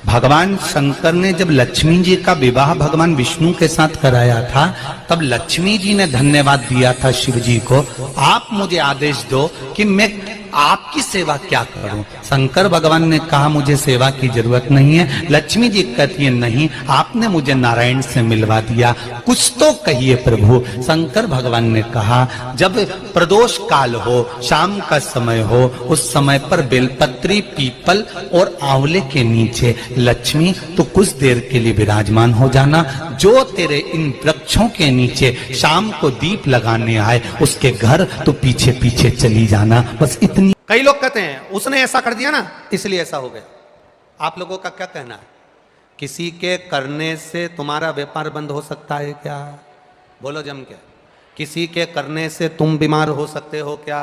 भगवान शंकर ने जब लक्ष्मी जी का विवाह भगवान विष्णु के साथ कराया था, तब लक्ष्मी जी ने धन्यवाद दिया था शिव जी को, आप मुझे आदेश दो कि मैं आपकी सेवा क्या करूं। शंकर भगवान ने कहा मुझे सेवा की जरूरत नहीं है। लक्ष्मी जी कहती है नहीं, आपने मुझे नारायण से मिलवा दिया, कुछ तो कहिए प्रभु। शंकर भगवान ने कहा जब प्रदोष काल हो, शाम का समय हो, उस समय पर बेलपत्री, पीपल और आंवले के नीचे लक्ष्मी तो कुछ देर के लिए विराजमान हो जाना। जो तेरे इन वृक्षों के नीचे शाम को दीप लगाने आए उसके घर तो पीछे पीछे चली जाना। बस इतनी। कई लोग कहते हैं उसने ऐसा कर दिया ना इसलिए ऐसा हो गया। आप लोगों का क्या कहना है? किसी के करने से तुम्हारा व्यापार बंद हो सकता है क्या? बोलो जम के। किसी के करने से तुम बीमार हो सकते हो क्या?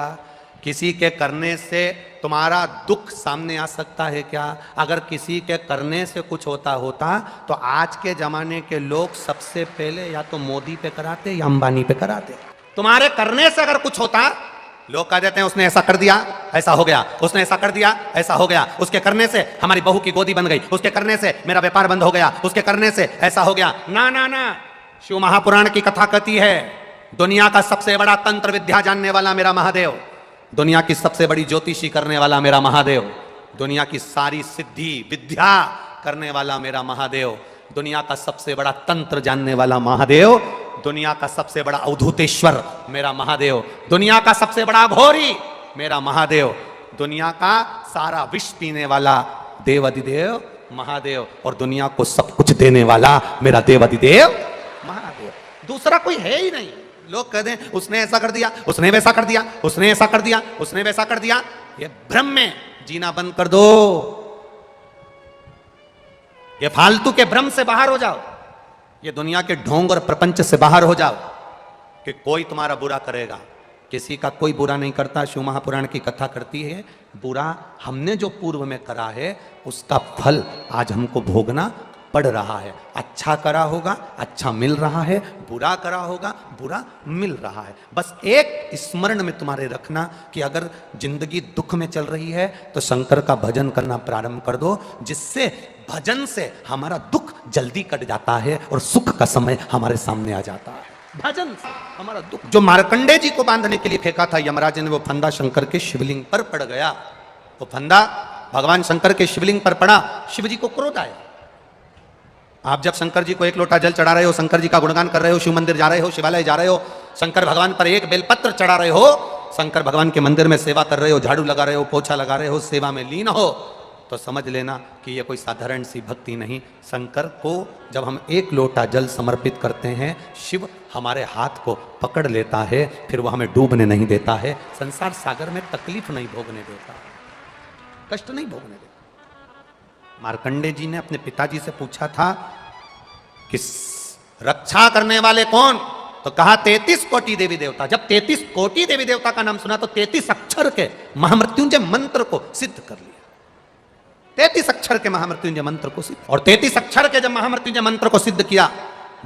किसी के करने से तुम्हारा दुख सामने आ सकता है क्या? अगर किसी के करने से कुछ होता तो आज के जमाने के लोग सबसे पहले या तो मोदी पे कराते या अंबानी पे कराते। तुम्हारे करने से अगर कुछ होता, लोग कह देते हैं उसने ऐसा कर दिया ऐसा हो गया, उसने ऐसा कर दिया ऐसा हो गया, उसके करने से हमारी बहू की गोदी बन गई, उसके करने से मेरा व्यापार बंद हो गया, उसके करने से ऐसा हो गया। ना ना ना, शिव महापुराण की कथा कहती है दुनिया का सबसे बड़ा तंत्र विद्या जानने वाला मेरा महादेव, दुनिया की सबसे बड़ी ज्योतिषी करने वाला मेरा महादेव, दुनिया की सारी सिद्धि विद्या करने वाला मेरा महादेव, दुनिया का सबसे बड़ा तंत्र जानने वाला महादेव, दुनिया का सबसे बड़ा अवधूतेश्वर मेरा महादेव, दुनिया का सबसे बड़ा घोरी मेरा महादेव, दुनिया का सारा विष पीने वाला देवाधिदेव महादेव, और दुनिया को सब कुछ देने वाला मेरा देवाधिदेव महादेव। दूसरा कोई है ही नहीं। लोग कहते हैं उसने ऐसा कर दिया, उसने वैसा कर दिया, उसने ऐसा कर दिया, उसने वैसा कर दिया। ये भ्रम में जीना बंद कर दो, ये फालतू के भ्रम से बाहर हो जाओ, ये दुनिया के ढोंग और प्रपंच से बाहर हो जाओ कि कोई तुम्हारा बुरा करेगा। किसी का कोई बुरा नहीं करता। शिव महापुराण की कथा करती है बुरा हमने जो पूर्व में करा है उसका फल आज हमको भोगना पड़ रहा है। अच्छा करा होगा अच्छा मिल रहा है, बुरा करा होगा बुरा मिल रहा है। बस एक स्मरण में तुम्हारे रखना कि अगर जिंदगी दुख में चल रही है तो शंकर का भजन करना प्रारंभ कर दो, जिससे भजन से हमारा दुख जल्दी कट जाता है और सुख का समय हमारे सामने आ जाता है। भजन से हमारा दुख। जो मार्कंडे जी को बांधने के लिए फेंका था यमराज ने, वो फंदा शंकर के शिवलिंग पर पड़ गया। वो फंदा भगवान शंकर के शिवलिंग पर पड़ा, शिव जी को क्रोध आया। आप जब शंकर जी को एक लोटा जल चढ़ा रहे हो, शंकर जी का गुणगान कर रहे हो, शिव मंदिर जा रहे हो, शिवालय जा रहे हो, शंकर भगवान पर एक बेलपत्र चढ़ा रहे हो, शंकर भगवान के मंदिर में सेवा कर रहे हो, झाड़ू लगा रहे हो, पोछा लगा रहे हो, सेवा में लीन हो, तो समझ लेना कि यह कोई साधारण सी भक्ति नहीं। शंकर को जब हम एक लोटा जल समर्पित करते हैं, शिव हमारे हाथ को पकड़ लेता है, फिर वो हमें डूबने नहीं देता है, संसार सागर में तकलीफ नहीं भोगने देता, कष्ट नहीं भोगने देता। मार्कंडे जी ने अपने पिताजी से पूछा था कि रक्षा करने वाले कौन, तो कहा 33 कोटि देवी देवता। जब 33 कोटि देवी देवता का नाम सुना तो 33 अक्षर के महामृत्युंजय मंत्र को सिद्ध कर लिया। 33 अक्षर के महामृत्युंजय मंत्र को सिद्ध, और 33 अक्षर के जब महामृत्युंजय मंत्र को सिद्ध किया,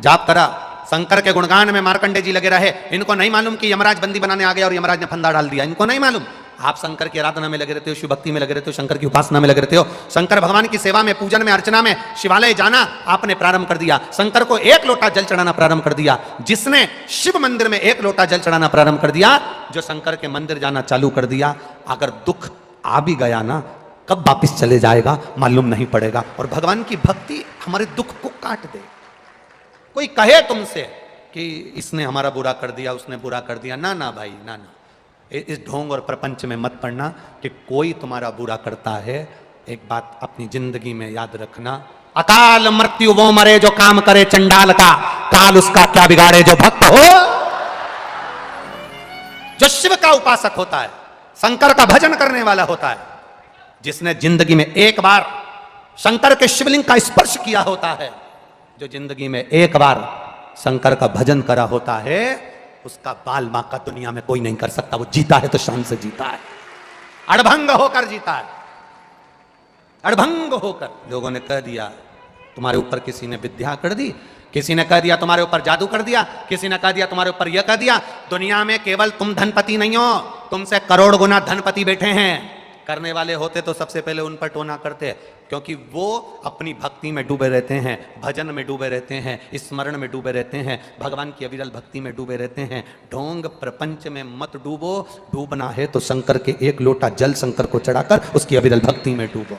जाप करा, शंकर के गुणगान में मार्कंडे जी लगे रहे। इनको नहीं मालूम कि यमराज बंदी बनाने आ गया और यमराज ने फंदा डाल दिया, इनको नहीं मालूम। आप शंकर की आराधना में लगे रहते हो, शिव भक्ति में लगे रहते हो, शंकर की उपासना में लगे रहते हो, शंकर भगवान की सेवा में, पूजन में, अर्चना में, शिवालय जाना आपने प्रारंभ कर दिया, शंकर को एक लोटा जल चढ़ाना प्रारंभ कर दिया। जिसने शिव मंदिर में एक लोटा जल चढ़ाना प्रारंभ कर दिया, जो शंकर के मंदिर जाना चालू कर दिया, अगर दुख आ भी गया ना, कब वापिस चले जाएगा मालूम नहीं पड़ेगा। और भगवान की भक्ति हमारे दुख को काट दे। कोई कहे तुमसे कि इसने हमारा बुरा कर दिया, उसने बुरा कर दिया, ना ना भाई ना ना, इस ढोंग और प्रपंच में मत पड़ना कि कोई तुम्हारा बुरा करता है। एक बात अपनी जिंदगी में याद रखना, अकाल मृत्यु वो मरे जो काम करे चंडाल का, काल उसका क्या बिगाड़े जो भक्त हो। जो शिव का उपासक होता है, शंकर का भजन करने वाला होता है, जिसने जिंदगी में एक बार शंकर के शिवलिंग का स्पर्श किया होता है, जो जिंदगी में एक बार शंकर का भजन करा होता है, उसका बाल बांका दुनिया में कोई नहीं कर सकता। वो जीता है तो शान से जीता है, अड़भंग होकर जीता है, अड़भंग होकर। लोगों ने कह दिया तुम्हारे ऊपर किसी ने विद्या कर दी, किसी ने कह दिया तुम्हारे ऊपर जादू कर दिया, किसी ने कह दिया तुम्हारे ऊपर यह कह दिया। दुनिया में केवल तुम धनपति नहीं हो, तुमसे करोड़ गुना धनपति बैठे हैं, करने वाले होते तो सबसे पहले उन पर टोना करते, क्योंकि वो अपनी भक्ति में डूबे रहते हैं, भजन में डूबे रहते हैं, स्मरण में डूबे रहते हैं, भगवान की अविरल भक्ति में डूबे रहते हैं। ढोंग प्रपंच में मत डूबो, डूबना है तो शंकर के एक लोटा जल शंकर को चढ़ाकर उसकी अविरल भक्ति में डूबो,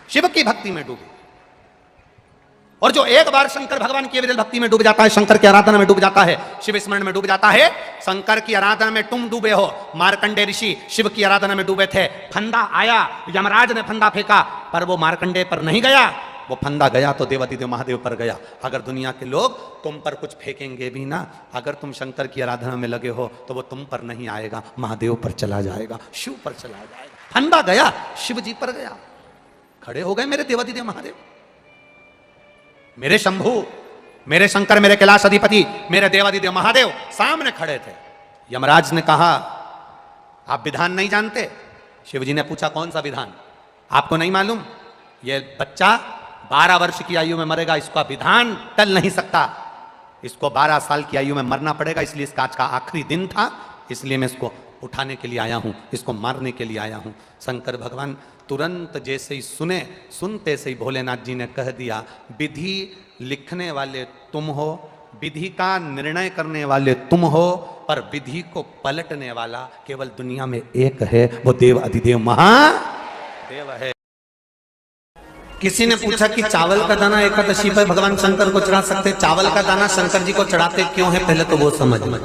शिव की भक्ति में डूबो। और जो एक बार शंकर भगवान की अविरल भक्ति में डूब जाता है, शंकर की आराधना में डूब जाता है, शिव स्मरण में डूब जाता है, शंकर की आराधना में तुम डूबे हो। मार्कंडे ऋषि शिव की आराधना में डूबे थे, फंदा आया, यमराज ने फंदा फेंका, पर वो मार्कंडे पर नहीं गया, वो फंदा गया तो देवाधिदेव महादेव पर गया। अगर दुनिया के लोग तुम पर कुछ फेंकेंगे भी ना, अगर तुम शंकर की आराधना में लगे हो तो वो तुम पर नहीं आएगा, महादेव पर चला जाएगा, शिव पर चला जाएगा। फंदा गया, शिव जी पर गया, खड़े हो गए मेरे देवाधिदेव महादेव, मेरे शंभु, मेरे शंकर, मेरे कैलाश अधिपति, मेरे देवाधिदेव महादेव सामने खड़े थे। यमराज ने कहा आप विधान नहीं जानते? शिवजी ने पूछा कौन सा विधान? आपको नहीं मालूम? ये बच्चा 12 वर्ष की आयु में मरेगा, इसका विधान टल नहीं सकता, इसको 12 साल की आयु में मरना पड़ेगा, इसलिए इसका आज का आखिरी दिन था, इसलिए मैं इसको उठाने के लिए आया हूं, इसको मारने के लिए आया हूं। शंकर भगवान तुरंत जैसे ही सुनते से ही भोलेनाथ जी ने कह दिया, विधि लिखने वाले तुम हो, विधि का निर्णय करने वाले तुम हो, पर विधि को पलटने वाला केवल दुनिया में एक है, वो देव अधिदेव महादेव है। किसी ने पूछा कि चावल का दाना एकादशी पर भगवान शंकर को चढ़ा सकते? चावल का दाना शंकर जी को चढ़ाते क्यों है, पहले तो वो समझ में।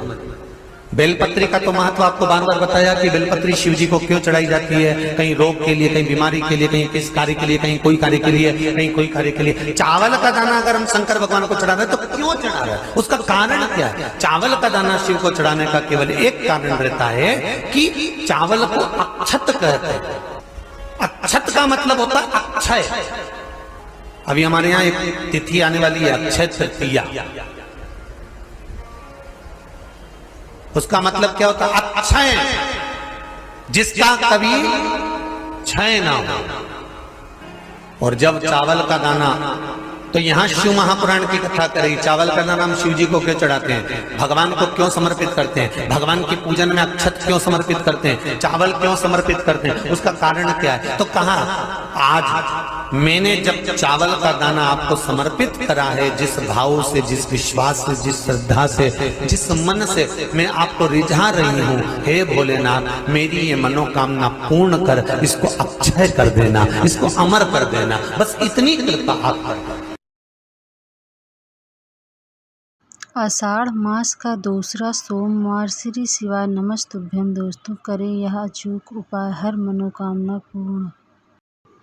बेलपत्री का तो महत्व आपको बार बार बताया कि बेलपत्री शिव जी को क्यों चढ़ाई जाती है, कहीं रोग के लिए, कहीं बीमारी के लिए, कहीं किस कार्य के लिए, कहीं कोई कार्य के लिए, कहीं कोई कार्य के लिए। चावल का दाना अगर हम शंकर भगवान को चढ़ा रहे हैं तो क्यों चढ़ा रहे हैं, उसका कारण क्या है? चावल का दाना शिव को चढ़ाने का केवल एक कारण रहता है कि चावल को अक्षत कहते हैं। अक्षत का मतलब होता है अक्षय। अभी हमारे यहाँ एक तिथि आने वाली है, अक्षय तृतीया, उसका मतलब क्या होता है? अक्षय, जिसका कभी क्षय ना हो। और जब चावल का दाना, तो यहां शिव महापुराण की कथा करेगी, चावल का दाना हम शिव जी को क्यों चढ़ाते हैं, भगवान को क्यों समर्पित करते हैं, भगवान की पूजन में अक्षत क्यों समर्पित करते हैं, चावल क्यों समर्पित करते हैं, उसका कारण क्या है? तो कहा आज मैंने जब चावल का दाना आपको समर्पित करा है, जिस भाव से, जिस विश्वास से, जिस श्रद्धा से, जिस मन से मैं आपको रिझा रही हूं, हे भोलेनाथ मेरी ये मनोकामना पूर्ण कर, इसको अक्षय कर देना, इसको अमर कर देना, बस इतनी कृपा आप कर। आषाढ़ मास का दूसरा सोमवार श्री शिवाय नमस्तुभ्यम। दोस्तों करें यह अचूक उपाय, हर मनोकामना पूर्ण।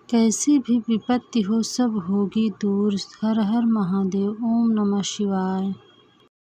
कैसी भी विपत्ति हो सब होगी दूर। हर हर महादेव। ओम नमः शिवाय।